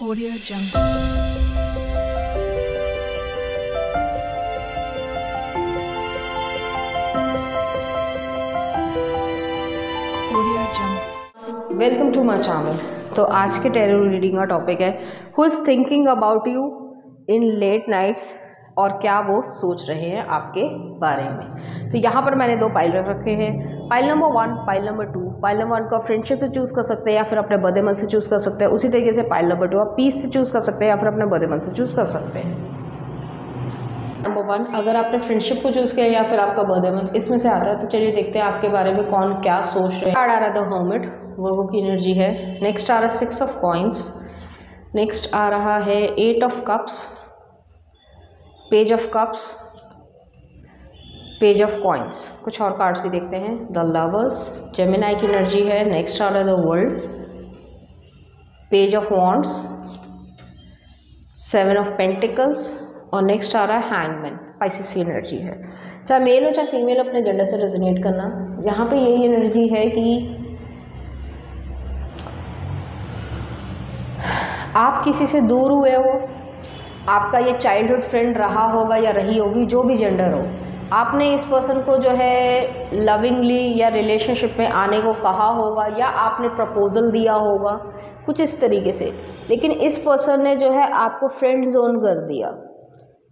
Audio Jungle. Audio Jungle. Welcome to my channel. तो आज के टैरो रीडिंग का टॉपिक है who is thinking about you in late nights, और क्या वो सोच रहे हैं आपके बारे में। तो यहाँ पर मैंने दो पाइल रख रखे हैं, pile number 1, pile number 2। Pile number 1 को आप फ्रेंडशिप से चूज़ कर सकते हैं या फिर अपने बर्थडे मंथ से चूज़ कर सकते हैं। उसी तरीके से पाइल नंबर 2 आप पीस से चूज़ कर सकते हैं या फिर अपने बर्थडे मंथ से चूज़ कर सकते हैं। नंबर 1, अगर आपने फ्रेंडशिप को चूज़ किया या फिर आपका बर्थडे मंथ इसमें से आता है, तो चलिए देखते हैं आपके बारे में कौन क्या सोच रहे हैं। कार्ड आ रहा है द हर्मिट, वो की एनर्जी है। नेक्स्ट आ रहा है 6 ऑफ कॉइन्स। नेक्स्ट आ रहा है 8 of cups, page of cups, page of coins. कुछ और कार्ड्स भी देखते हैं। द लवर्स, जेमिनाई की एनर्जी है। नेक्स्ट आ रहा है the world, page of wands, 7 of pentacles, और नेक्स्ट आ रहा है हैंगमैन, पाइसेस की एनर्जी है। चाहे मेल हो चाहे फीमेल, अपने जेंडर से रेजोनेट करना। यहाँ पे यही एनर्जी है कि आप किसी से दूर हुए हो, आपका ये चाइल्डहुड फ्रेंड रहा होगा या रही होगी, जो भी जेंडर हो, आपने इस पर्सन को जो है लविंगली या रिलेशनशिप में आने को कहा होगा या आपने प्रपोजल दिया होगा, कुछ इस तरीके से। लेकिन इस पर्सन ने जो है आपको फ्रेंड जोन कर दिया।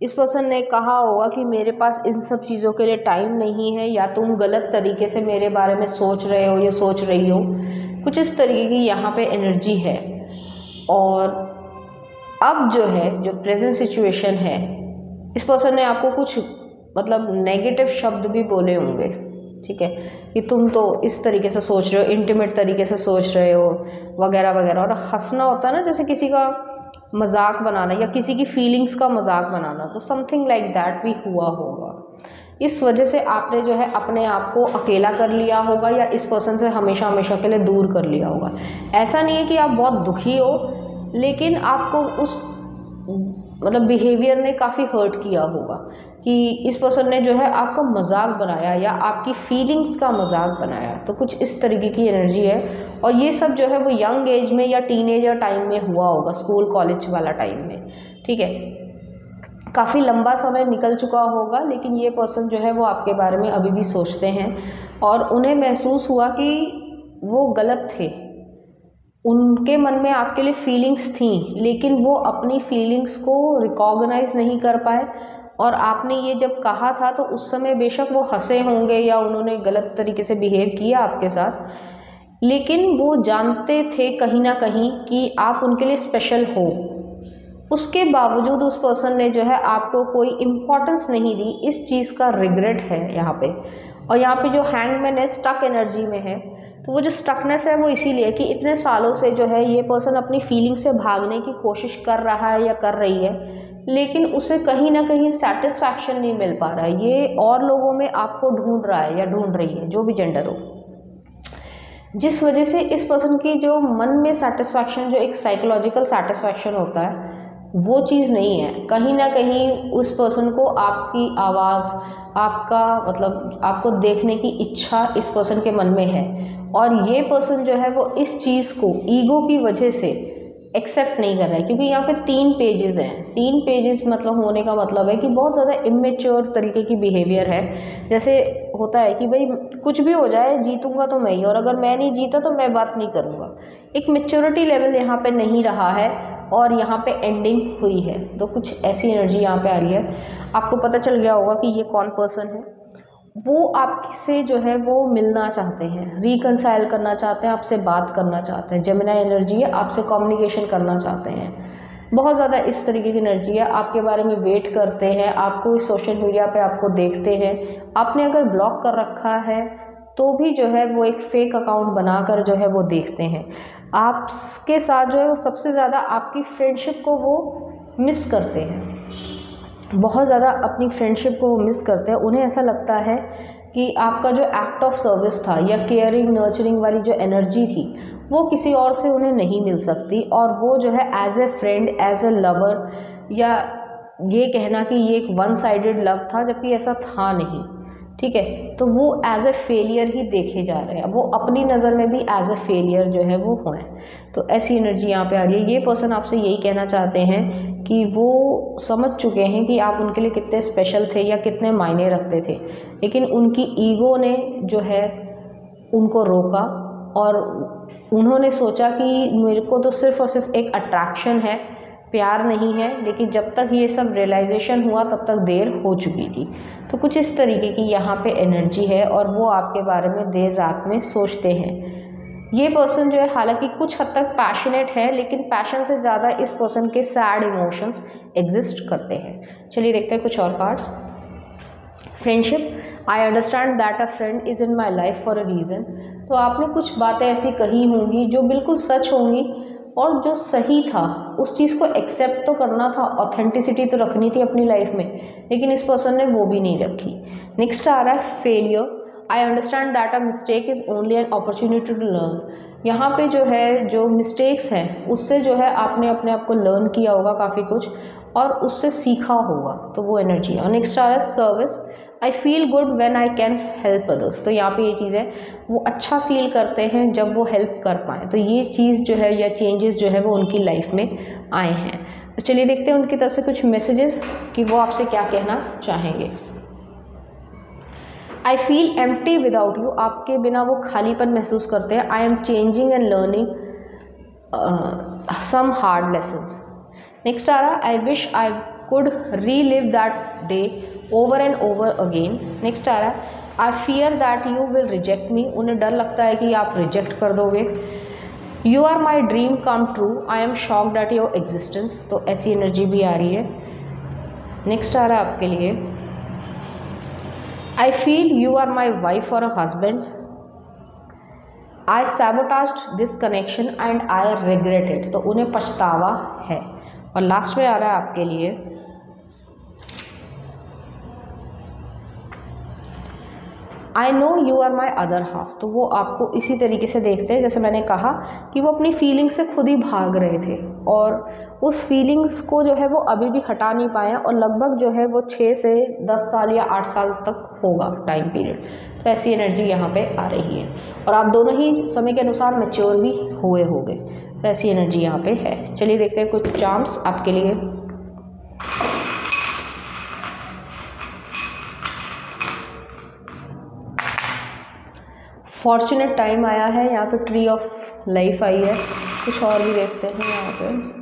इस पर्सन ने कहा होगा कि मेरे पास इन सब चीज़ों के लिए टाइम नहीं है, या तुम गलत तरीके से मेरे बारे में सोच रहे हो या सोच रही हो, कुछ इस तरीके की यहाँ पे एनर्जी है। और अब जो है, जो प्रेजेंट सिचुएशन है, इस पर्सन ने आपको कुछ मतलब नेगेटिव शब्द भी बोले होंगे, ठीक है, कि तुम तो इस तरीके से सोच रहे हो, इंटीमेट तरीके से सोच रहे हो वगैरह वगैरह। और हंसना होता है ना, जैसे किसी का मजाक बनाना या किसी की फीलिंग्स का मजाक बनाना, तो समथिंग लाइक दैट भी हुआ होगा। इस वजह से आपने जो है अपने आप को अकेला कर लिया होगा या इस पर्सन से हमेशा हमेशा के लिए दूर कर लिया होगा। ऐसा नहीं है कि आप बहुत दुखी हो, लेकिन आपको उस मतलब बिहेवियर ने काफ़ी हर्ट किया होगा कि इस पर्सन ने जो है आपका मजाक बनाया या आपकी फीलिंग्स का मजाक बनाया। तो कुछ इस तरीके की एनर्जी है। और ये सब जो है वो यंग एज में या टीनेजर टाइम में हुआ होगा, स्कूल कॉलेज वाला टाइम में, ठीक है। काफ़ी लंबा समय निकल चुका होगा, लेकिन ये पर्सन जो है वो आपके बारे में अभी भी सोचते हैं और उन्हें महसूस हुआ कि वो गलत थे। उनके मन में आपके लिए फीलिंग्स थी, लेकिन वो अपनी फीलिंग्स को रिकॉग्नाइज नहीं कर पाए। और आपने ये जब कहा था तो उस समय बेशक वो हंसे होंगे या उन्होंने गलत तरीके से बिहेव किया आपके साथ, लेकिन वो जानते थे कहीं ना कहीं कि आप उनके लिए स्पेशल हो। उसके बावजूद उस पर्सन ने जो है आपको कोई इम्पोर्टेंस नहीं दी। इस चीज़ का रिग्रेट है यहाँ पे। और यहाँ पे जो हैंगमैन है, स्टक एनर्जी में है। तो वो जो स्टकनेस है वो इसीलिए कि इतने सालों से जो है ये पर्सन अपनी फीलिंग से भागने की कोशिश कर रहा है या कर रही है, लेकिन उसे कहीं ना कहीं सेटिस्फैक्शन नहीं मिल पा रहा है। ये और लोगों में आपको ढूंढ रहा है या ढूंढ रही है, जो भी जेंडर हो, जिस वजह से इस पर्सन की जो मन में सेटिस्फैक्शन, जो एक साइकोलॉजिकल सेटिस्फैक्शन होता है, वो चीज़ नहीं है। कहीं ना कहीं उस पर्सन को आपकी आवाज़, आपका मतलब आपको देखने की इच्छा इस पर्सन के मन में है। और ये पर्सन जो है वो इस चीज़ को ईगो की वजह से एक्सेप्ट नहीं कर रहा है, क्योंकि यहाँ पे 3 पेजेस हैं। 3 पेजेस मतलब होने का मतलब है कि बहुत ज़्यादा इमेच्योर तरीके की बिहेवियर है। जैसे होता है कि भाई कुछ भी हो जाए, जीतूंगा तो मैं ही, और अगर मैं नहीं जीता तो मैं बात नहीं करूँगा। एक मेच्योरिटी लेवल यहाँ पे नहीं रहा है और यहाँ पे एंडिंग हुई है। तो कुछ ऐसी एनर्जी यहाँ पे आ रही है। आपको पता चल गया होगा कि ये कौन पर्सन है। वो आपसे जो है वो मिलना चाहते हैं, रिकंसाइल करना चाहते हैं, आपसे बात करना चाहते हैं। जेमिनी एनर्जी है, आपसे कम्युनिकेशन करना चाहते हैं। बहुत ज़्यादा इस तरीके की एनर्जी है। आपके बारे में वेट करते हैं, आपको इस सोशल मीडिया पे आपको देखते हैं। आपने अगर ब्लॉक कर रखा है तो भी जो है वो एक फेक अकाउंट बनाकर जो है वो देखते हैं। आपके साथ जो है वो सबसे ज़्यादा आपकी फ्रेंडशिप को वो मिस करते हैं, बहुत ज़्यादा अपनी फ्रेंडशिप को वो मिस करते हैं। उन्हें ऐसा लगता है कि आपका जो एक्ट ऑफ सर्विस था या केयरिंग नर्चरिंग वाली जो एनर्जी थी, वो किसी और से उन्हें नहीं मिल सकती। और वो जो है as a friend, as a lover, या ये कहना कि ये एक वन साइडेड लव था, जबकि ऐसा था नहीं। ठीक है, तो वो एज ए फेलियर ही देखे जा रहे हैं, वो अपनी नज़र में भी एज ए फेलियर जो है वो हुए। तो ऐसी एनर्जी यहाँ पे आ रही है। ये पर्सन आपसे यही कहना चाहते हैं कि वो समझ चुके हैं कि आप उनके लिए कितने स्पेशल थे या कितने मायने रखते थे, लेकिन उनकी ईगो ने जो है उनको रोका और उन्होंने सोचा कि मेरे को तो सिर्फ़ और सिर्फ एक अट्रैक्शन है, प्यार नहीं है। लेकिन जब तक ये सब रियलाइजेशन हुआ तब तक देर हो चुकी थी। तो कुछ इस तरीके की यहाँ पे एनर्जी है और वो आपके बारे में देर रात में सोचते हैं। ये पर्सन जो है हालांकि कुछ हद तक पैशनेट है, लेकिन पैशन से ज़्यादा इस पर्सन के सैड इमोशंस एग्जिस्ट करते हैं। चलिए देखते हैं कुछ और cards. Friendship, I understand that a friend is in my life for a reason. तो आपने कुछ बातें ऐसी कही होंगी जो बिल्कुल सच होंगी और जो सही था उस चीज़ को एक्सेप्ट तो करना था, ऑथेंटिसिटी तो रखनी थी अपनी लाइफ में, लेकिन इस पर्सन ने वो भी नहीं रखी। नेक्स्ट आ रहा है failure, I understand that a mistake is only an opportunity to learn. यहाँ पे जो है जो मिस्टेक्स हैं उससे जो है आपने अपने आप को लर्न किया होगा काफ़ी कुछ और उससे सीखा होगा, तो वो एनर्जी है। और नेक्स्ट आ रहा है service, I feel good when I can help others. तो यहाँ पे ये चीज़ है, वो अच्छा फील करते हैं जब वो हेल्प कर पाएँ। तो ये चीज़ जो है या चेंजेस जो है वो उनकी लाइफ में आए हैं। तो चलिए देखते हैं उनकी तरफ से कुछ मैसेजेस कि वो आपसे क्या कहना चाहेंगे। I feel empty without you, आपके बिना वो खालीपन महसूस करते हैं। I am changing and learning some hard lessons. Next आ रहा है, I wish I could relive that day over and over again. Next आ रहा है, I fear that you will reject me, उन्हें डर लगता है कि आप रिजेक्ट कर दोगे। You are my dream come true, I am shocked at your existence. तो ऐसी एनर्जी भी आ रही है। नेक्स्ट आ रहा है आपके लिए, I feel you are my wife और a husband, I sabotaged this connection and I regret it. तो उन्हें पछतावा है। और लास्ट में आ रहा है आपके लिए, I know you are my other half. तो वो आपको इसी तरीके से देखते हैं, जैसे मैंने कहा कि वो अपनी फीलिंग्स से खुद ही भाग रहे थे और उस फीलिंग्स को जो है वो अभी भी हटा नहीं पाए और लगभग जो है वो 6 से 10 साल या 8 साल तक होगा टाइम पीरियड। तो ऐसी एनर्जी यहाँ पे आ रही है और आप दोनों ही समय के अनुसार मैच्योर भी हुए होंगे। तो ऐसी एनर्जी यहाँ पे है। चलिए देखते हैं कुछ चार्म्स आपके लिए। फॉर्चुनेट टाइम आया है, यहाँ पे ट्री ऑफ लाइफ आई है। कुछ और भी देखते हैं यहाँ पे।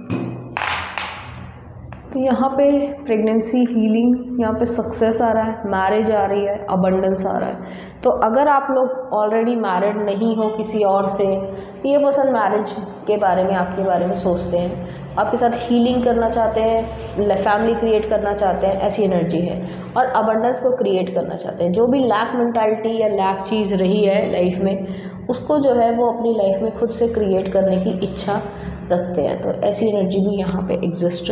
तो यहाँ पे प्रेगनेंसी, हीलिंग, यहाँ पे सक्सेस आ रहा है, मैरिज आ रही है, अबंडेंस आ रहा है। तो अगर आप लोग ऑलरेडी मैरिड नहीं हो किसी और से, ये पर्सन मैरिज के बारे में आपके बारे में सोचते हैं, आपके साथ हीलिंग करना चाहते हैं, फैमिली क्रिएट करना चाहते हैं, ऐसी एनर्जी है। और अबंडेंस को क्रिएट करना चाहते हैं। जो भी लैक मेंटालिटी या लैक चीज़ रही है लाइफ में, उसको जो है वो अपनी लाइफ में खुद से क्रिएट करने की इच्छा रखते हैं। तो ऐसी एनर्जी भी यहाँ पे एग्जिस्ट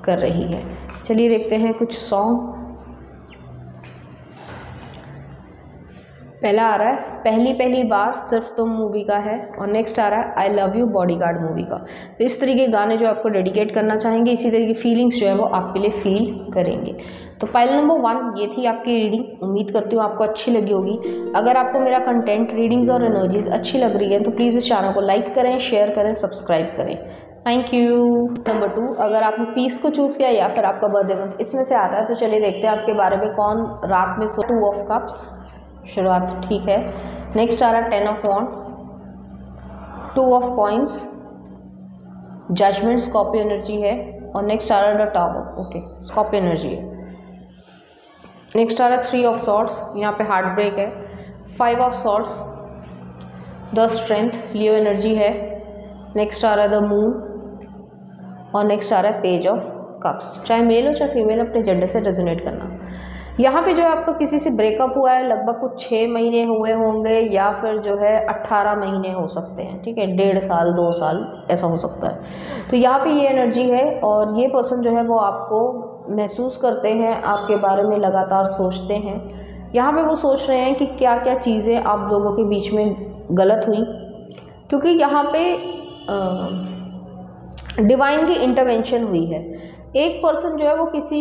कर रही है। चलिए देखते हैं कुछ सॉन्ग। पहला आ रहा है पहली बार सिर्फ तुम मूवी का है और नेक्स्ट आ रहा है I love you bodyguard movie का। तो इस तरीके के गाने जो आपको डेडिकेट करना चाहेंगे, इसी तरीके की फीलिंग्स जो है वो आपके लिए फील करेंगे। तो फाइल नंबर 1 ये थी आपकी रीडिंग। उम्मीद करती हूँ आपको अच्छी लगी होगी। अगर आपको मेरा कंटेंट, रीडिंग्स और एनर्जीज अच्छी लग रही है तो प्लीज़ इस चैनल को लाइक करें, शेयर करें, सब्सक्राइब करें। Thank you. नंबर 2, अगर आपने पीस को चूज़ किया या फिर आपका बर्थडे मंथ इसमें से आता है तो चलिए देखते हैं आपके बारे में कौन रात में 2 ऑफ कप्स, शुरुआत ठीक है। नेक्स्ट आ रहा है 10 of wands, 2 of coins, judgement Scorpio energy है। और नेक्स्ट आ रहा है the tower, okay Scorpio energy है। नेक्स्ट आ रहा है 3 ऑफ सॉर्ड्स, यहाँ पे हार्ट ब्रेक है। 5 of swords, the strength, Leo energy है। नेक्स्ट आ रहा है द मून और नेक्स्ट आ रहा है पेज ऑफ कप्स। चाहे मेल हो चाहे फीमेल, अपने जेंडर से रेजोनेट करना। यहाँ पे जो है आपका किसी से ब्रेकअप हुआ है, लगभग कुछ 6 महीने हुए होंगे या फिर जो है 18 महीने हो सकते हैं, ठीक है, 1.5 साल 2 साल ऐसा हो सकता है। तो यहाँ पे ये एनर्जी है और ये पर्सन जो है वो आपको महसूस करते हैं, आपके बारे में लगातार सोचते हैं। यहाँ पे वो सोच रहे हैं कि क्या क्या चीज़ें आप लोगों के बीच में गलत हुई, क्योंकि यहाँ पे डिवाइन की इंटरवेंशन हुई है। एक पर्सन जो है वो किसी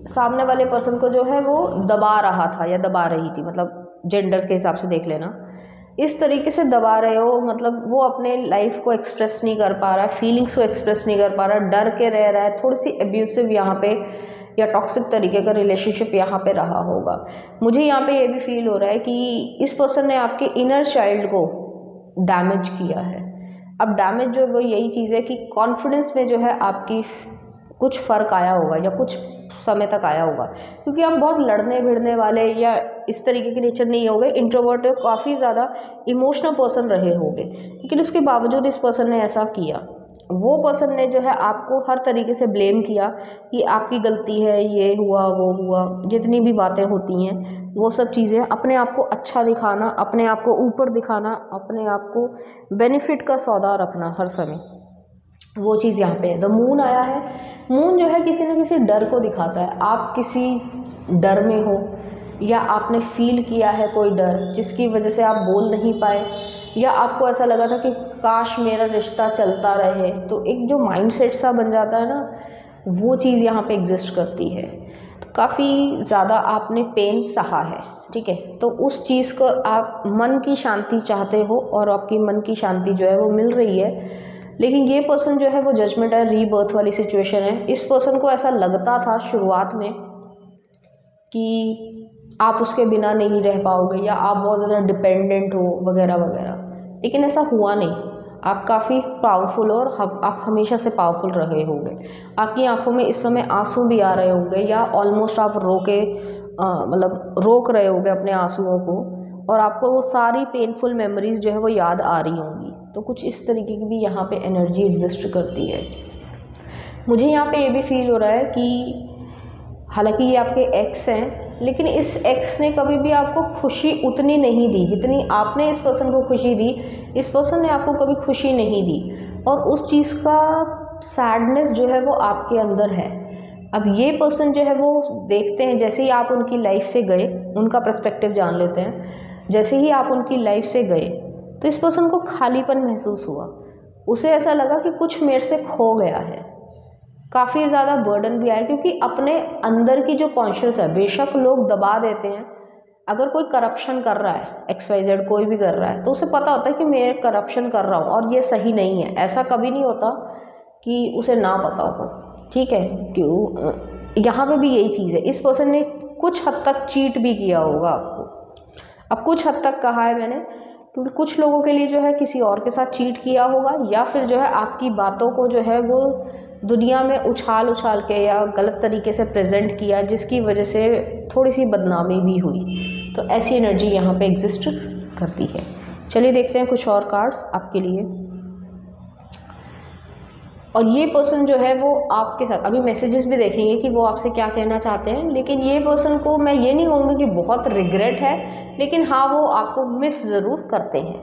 सामने वाले पर्सन को जो है वो दबा रहा था या दबा रही थी, मतलब जेंडर के हिसाब से देख लेना, इस तरीके से दबा रहे हो, मतलब वो अपने लाइफ को एक्सप्रेस नहीं कर पा रहा है, फीलिंग्स को एक्सप्रेस नहीं कर पा रहा, डर के रह रहा है, थोड़ी सी एब्यूसिव यहाँ पे या टॉक्सिक तरीके का रिलेशनशिप यहाँ पे रहा होगा। मुझे यहाँ पे ये भी फील हो रहा है कि इस पर्सन ने आपके इनर चाइल्ड को डैमेज किया है। अब डैमेज जो है वो यही चीज़ है कि कॉन्फिडेंस में जो है आपकी कुछ फ़र्क आया होगा या कुछ समय तक आया होगा, क्योंकि आप बहुत लड़ने भिड़ने वाले या इस तरीके के नेचर नहीं होगे, इंट्रोवर्ट काफ़ी ज़्यादा इमोशनल पर्सन रहे होंगे, लेकिन उसके बावजूद इस पर्सन ने ऐसा किया। वो पर्सन ने जो है आपको हर तरीके से ब्लेम किया कि आपकी गलती है, ये हुआ वो हुआ, जितनी भी बातें होती हैं वो सब चीज़ें, अपने आप को अच्छा दिखाना, अपने आप को ऊपर दिखाना, अपने आप को बेनिफिट का सौदा रखना हर समय, वो चीज़ यहाँ पे है। द मून आया है। मून जो है किसी न किसी डर को दिखाता है। आप किसी डर में हो या आपने फील किया है कोई डर जिसकी वजह से आप बोल नहीं पाए, या आपको ऐसा लगा था कि काश मेरा रिश्ता चलता रहे, तो एक जो माइंडसेट सा बन जाता है ना, वो चीज़ यहाँ पे एग्जिस्ट करती है। तो काफ़ी ज़्यादा आपने पेन सहा है, ठीक है, तो उस चीज़ को आप मन की शांति चाहते हो और आपकी मन की शांति जो है वो मिल रही है। लेकिन ये पर्सन जो है वो जजमेंट है, रीबर्थ वाली सिचुएशन है। इस पर्सन को ऐसा लगता था शुरुआत में कि आप उसके बिना नहीं रह पाओगे या आप बहुत ज़्यादा डिपेंडेंट हो वगैरह वगैरह, लेकिन ऐसा हुआ नहीं। आप काफ़ी पावरफुल हो और आप हमेशा से पावरफुल रहे होंगे। आपकी आंखों में इस समय आंसू भी आ रहे होंगे या ऑलमोस्ट आप मतलब रोक रहे होंगे अपने आंसुओं को, और आपको वो सारी पेनफुल मेमोरीज जो है वो याद आ रही होंगी। तो कुछ इस तरीके की भी यहाँ पे एनर्जी एग्जिस्ट करती है। मुझे यहाँ पे ये भी फील हो रहा है कि हालांकि ये आपके एक्स हैं, लेकिन इस एक्स ने कभी भी आपको खुशी उतनी नहीं दी जितनी आपने इस पर्सन को खुशी दी। इस पर्सन ने आपको कभी खुशी नहीं दी और उस चीज़ का सैडनेस जो है वो आपके अंदर है। अब ये पर्सन जो है वो देखते हैं, जैसे ही आप उनकी लाइफ से गए, उनका पर्सपेक्टिव जान लेते हैं, जैसे ही आप उनकी लाइफ से गए तो इस पर्सन को खालीपन महसूस हुआ। उसे ऐसा लगा कि कुछ मेरे से खो गया है। काफ़ी ज़्यादा बर्डन भी आया, क्योंकि अपने अंदर की जो कॉन्शियस है, बेशक लोग दबा देते हैं, अगर कोई करप्शन कर रहा है, XYZ कोई भी कर रहा है, तो उसे पता होता है कि मैं करप्शन कर रहा हूँ और ये सही नहीं है। ऐसा कभी नहीं होता कि उसे ना पता हो, ठीक है। क्यों यहाँ पे भी यही चीज़ है, इस पर्सन ने कुछ हद तक चीट भी किया होगा आपको। अब कुछ हद तक कहा है मैंने, क्योंकि कुछ लोगों के लिए जो है किसी और के साथ चीट किया होगा, या फिर जो है आपकी बातों को जो है वो दुनिया में उछाल के या गलत तरीके से प्रेजेंट किया, जिसकी वजह से थोड़ी सी बदनामी भी हुई। तो ऐसी एनर्जी यहाँ पे एग्जिस्ट करती है। चलिए देखते हैं कुछ और कार्ड्स आपके लिए। और ये पर्सन जो है वो आपके साथ अभी मैसेजेस भी देखेंगे कि वो आपसे क्या कहना चाहते हैं, लेकिन ये पर्सन को मैं ये नहीं कहूँगी कि बहुत रिग्रेट है, लेकिन हाँ वो आपको मिस ज़रूर करते हैं।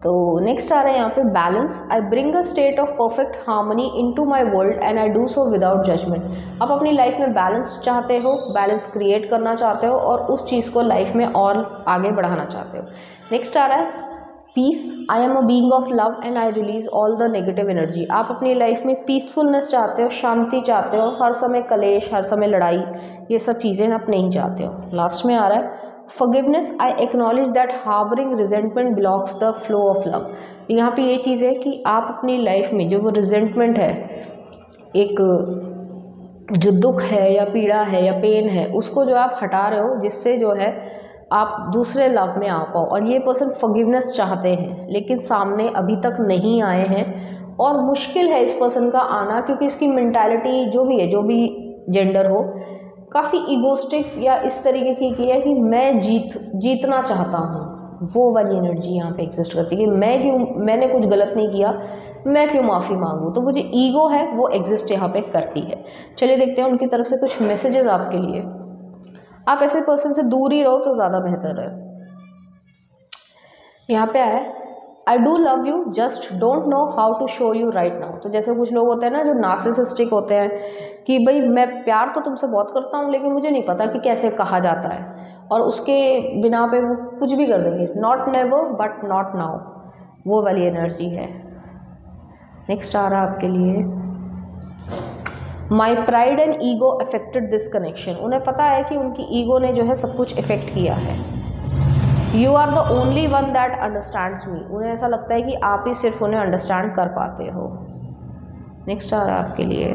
तो नेक्स्ट आ रहा है यहाँ पे balance. I bring a state of perfect harmony into my world and I do so without judgement. आप अपनी लाइफ में बैलेंस चाहते हो, बैलेंस क्रिएट करना चाहते हो और उस चीज़ को लाइफ में और आगे बढ़ाना चाहते हो। नेक्स्ट आ रहा है peace. I am a being of love and I release all the negative energy. आप अपनी लाइफ में पीसफुलनेस चाहते हो, शांति चाहते हो, हर समय कलेश, हर समय लड़ाई, ये सब चीज़ें आप नहीं चाहते हो। लास्ट में आ रहा है forgiveness. I acknowledge that harbouring resentment blocks the flow of love. यहाँ पे ये चीज़ है कि आप अपनी लाइफ में जो वो रिजेंटमेंट है, एक जो दुख है या पीड़ा है या पेन है, उसको जो आप हटा रहे हो, जिससे जो है आप दूसरे लव में आ पाओ। और ये पर्सन फॉरगिवनेस चाहते हैं, लेकिन सामने अभी तक नहीं आए हैं और मुश्किल है इस पर्सन का आना, क्योंकि इसकी मेंटालिटी जो भी है, जो भी जेंडर हो, काफ़ी ईगोस्टिक या इस तरीके की है कि मैं जीतना चाहता हूँ। वो वाली एनर्जी यहाँ पे एग्जिस्ट करती है। मैंने कुछ गलत नहीं किया, मैं क्यों माफ़ी मांगूँ, तो वो जो ईगो है वो एग्जिस्ट यहाँ पे करती है। चलिए देखते हैं उनकी तरफ से कुछ मैसेजेस आपके लिए। आप ऐसे पर्सन से दूर ही रहो तो ज़्यादा बेहतर है। यहाँ पे आया I do love you just don't know how to show you right now. तो जैसे कुछ लोग होते हैं ना जो नार्सिसिस्टिक होते हैं कि भाई मैं प्यार तो तुमसे बहुत करता हूँ, लेकिन मुझे नहीं पता कि कैसे कहा जाता है, और उसके बिना पे वो कुछ भी कर देंगे। Not never but not now, वो वाली एनर्जी है। नेक्स्ट आ रहा है आपके लिए my pride and ego affected this connection, उन्हें पता है कि उनकी ईगो ने जो है सब कुछ इफेक्ट किया है। You are the only one that understands me, उन्हें ऐसा लगता है कि आप ही सिर्फ उन्हें अंडरस्टैंड कर पाते हो। नेक्स्ट आ रहा है आपके लिए,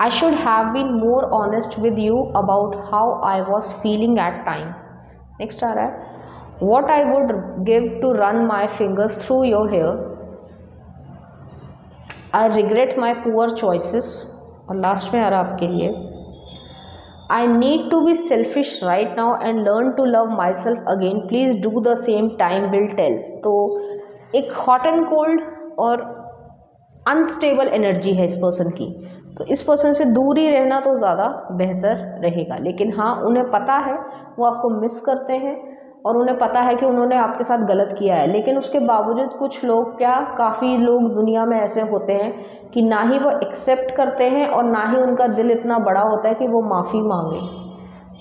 I should have been more honest with you about how I was feeling at time. Next आ रहा है, what I would give to run my fingers through your hair, I regret my poor choices. और last में आ रहा आपके लिए, I need to be selfish right now and learn to love myself again, please do the same, time will tell. तो एक hot and cold और unstable energy है इस पर्सन की, तो इस पर्सन से दूर ही रहना तो ज़्यादा बेहतर रहेगा। लेकिन हाँ, उन्हें पता है वो आपको मिस करते हैं और उन्हें पता है कि उन्होंने आपके साथ गलत किया है, लेकिन उसके बावजूद कुछ लोग, क्या काफ़ी लोग दुनिया में ऐसे होते हैं कि ना ही वो एक्सेप्ट करते हैं और ना ही उनका दिल इतना बड़ा होता है कि वो माफ़ी मांगे।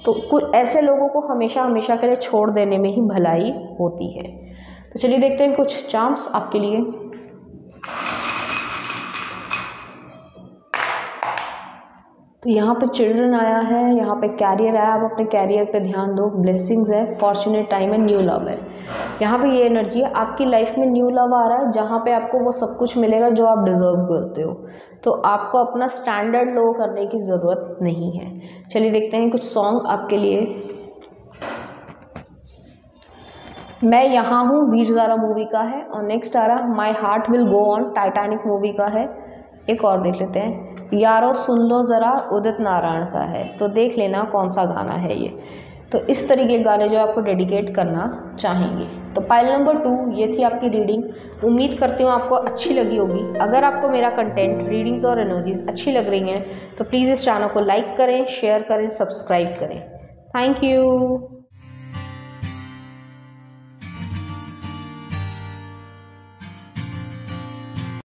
तो कुछ ऐसे लोगों को हमेशा हमेशा के लिए छोड़ देने में ही भलाई होती है। तो चलिए देखते हैं कुछ चार्म्स आपके लिए। तो यहाँ पे चिल्ड्रन आया है, यहाँ पे कैरियर आया, आप अपने कैरियर पे ध्यान दो, ब्लेसिंग्स है, फॉर्चुनेट टाइम है, न्यू लव है। यहाँ पे ये एनर्जी है, आपकी लाइफ में न्यू लव आ रहा है जहाँ पे आपको वो सब कुछ मिलेगा जो आप डिजर्व करते हो। तो आपको अपना स्टैंडर्ड लो करने की ज़रूरत नहीं है। चलिए देखते हैं कुछ सॉन्ग आपके लिए। मैं यहाँ हूँ वीर ज़ारा मूवी का है, और नेक्स्ट आ रहा my heart will go on, Titanic movie का है। एक और देख लेते हैं, यारो सुन लो ज़रा, उदित नारायण का है। तो देख लेना कौन सा गाना है ये। तो इस तरीके के गाने जो आपको डेडिकेट करना चाहेंगे। तो पाइल नंबर 2 ये थी आपकी रीडिंग। उम्मीद करती हूँ आपको अच्छी लगी होगी। अगर आपको मेरा कंटेंट, रीडिंग्स और एनर्जीज अच्छी लग रही हैं तो प्लीज़ इस चैनल को लाइक करें, शेयर करें, सब्सक्राइब करें। Thank you.